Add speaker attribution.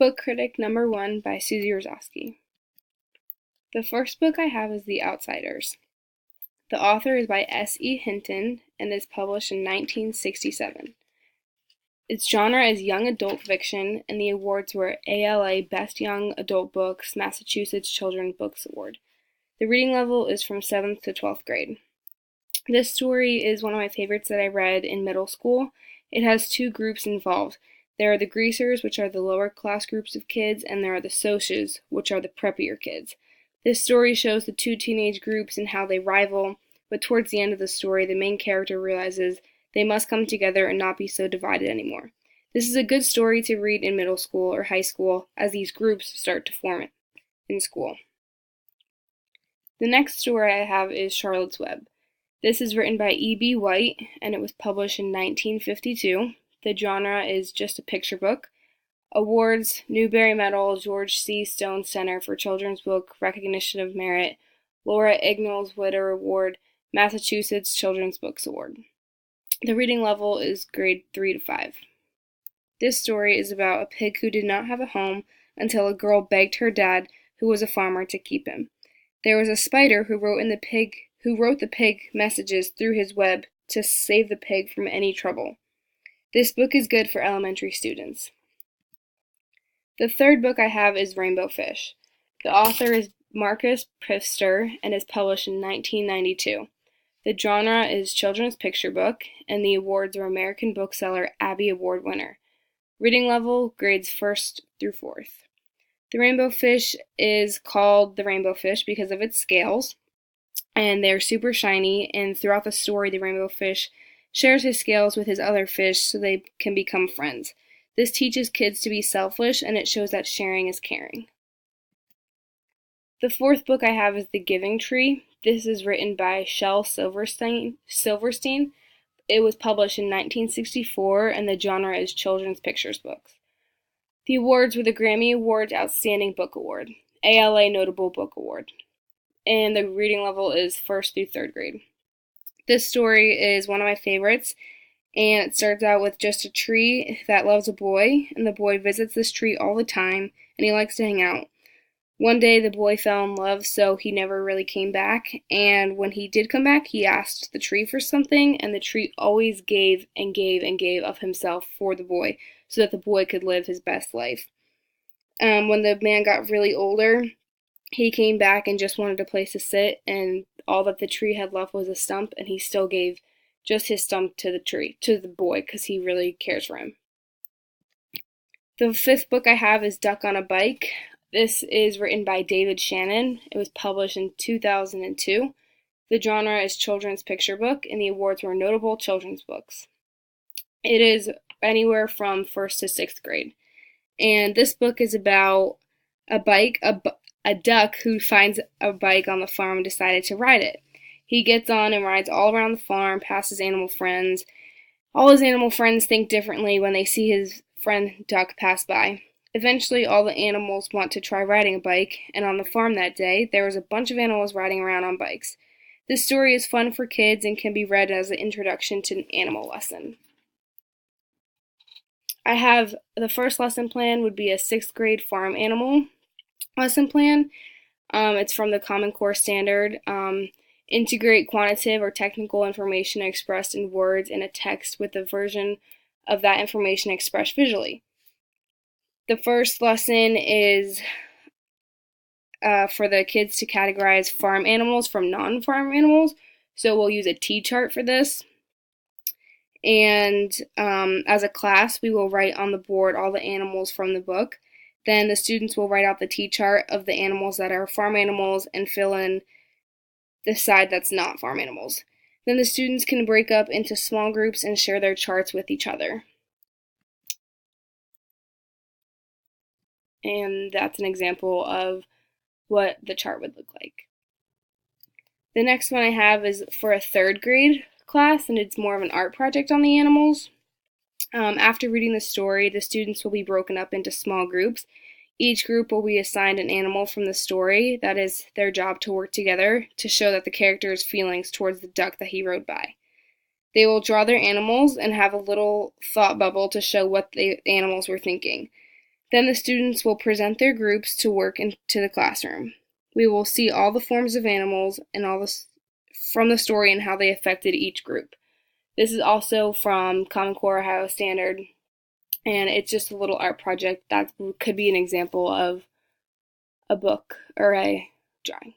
Speaker 1: Book Critic number 1 by Susie Rosowski. The first book I have is The Outsiders. The author is by S.E. Hinton and is published in 1967. Its genre is young adult fiction, and the awards were ALA Best Young Adult Books, Massachusetts Children's Books Award. The reading level is from 7th to 12th grade. This story is one of my favorites that I read in middle school. It has two groups involved. There are the greasers, which are the lower class groups of kids, and there are the socs, which are the preppier kids. This story shows the two teenage groups and how they rival, but towards the end of the story, the main character realizes they must come together and not be so divided anymore. This is a good story to read in middle school or high school as these groups start to form in school. The next story I have is Charlotte's Web. This is written by E.B. White, and it was published in 1952. The genre is just a picture book. Awards: Newbery Medal, George C. Stone Center for Children's Book Recognition of Merit, Laura Ingalls Wilder Award, Massachusetts Children's Books Award. The reading level is grade 3 to 5. This story is about a pig who did not have a home until a girl begged her dad, who was a farmer, to keep him. There was a spider who wrote the pig messages through his web to save the pig from any trouble. This book is good for elementary students. The third book I have is Rainbow Fish. The author is Marcus Prifster and is published in 1992. The genre is children's picture book, and the awards are American Bookseller Abby Award winner. Reading level, grades 1st through 4th. The rainbow fish is called the rainbow fish because of its scales, and they're super shiny, and throughout the story, the rainbow fish shares his scales with his other fish so they can become friends. This teaches kids to be selfish, and it shows that sharing is caring. The fourth book I have is The Giving Tree. This is written by Shel Silverstein. It was published in 1964, and the genre is children's pictures books. The awards were the Grammy Awards Outstanding Book Award, ALA Notable Book Award, and the reading level is 1st through 3rd grade. This story is one of my favorites, and it starts out with just a tree that loves a boy, and the boy visits this tree all the time, and he likes to hang out. One day the boy fell in love, so he never really came back, and when he did come back, he asked the tree for something, and the tree always gave and gave and gave of himself for the boy, so that the boy could live his best life. When the man got really older, he came back and just wanted a place to sit, and all that the tree had left was a stump, and he still gave just his stump to the boy, because he really cares for him. The fifth book I have is Duck on a Bike. This is written by David Shannon. It was published in 2002. The genre is children's picture book, and the awards were notable children's books. It is anywhere from 1st to 6th grade. And this book is about a duck who finds a bike on the farm and decided to ride it. He gets on and rides all around the farm, past his animal friends. All his animal friends think differently when they see his friend Duck pass by. Eventually, all the animals want to try riding a bike, and on the farm that day, there was a bunch of animals riding around on bikes. This story is fun for kids and can be read as an introduction to an animal lesson. I have the first lesson plan would be a 6th grade farm animal lesson plan. It's from the Common Core Standard. Integrate quantitative or technical information expressed in words in a text with a version of that information expressed visually. The first lesson is for the kids to categorize farm animals from non-farm animals. So we'll use a T-chart for this. And as a class, we will write on the board all the animals from the book. Then the students will write out the T-chart of the animals that are farm animals and fill in the side that's not farm animals. Then the students can break up into small groups and share their charts with each other. And that's an example of what the chart would look like. The next one I have is for a 3rd grade class, and it's more of an art project on the animals. After reading the story, the students will be broken up into small groups. Each group will be assigned an animal from the story. That is their job to work together to show that the character's feelings towards the duck that he rode by. They will draw their animals and have a little thought bubble to show what the animals were thinking. Then the students will present their groups to work into the classroom. We will see all the forms of animals and all this from the story and how they affected each group. This is also from Common Core Ohio Standard, and it's just a little art project that could be an example of a book or a drawing.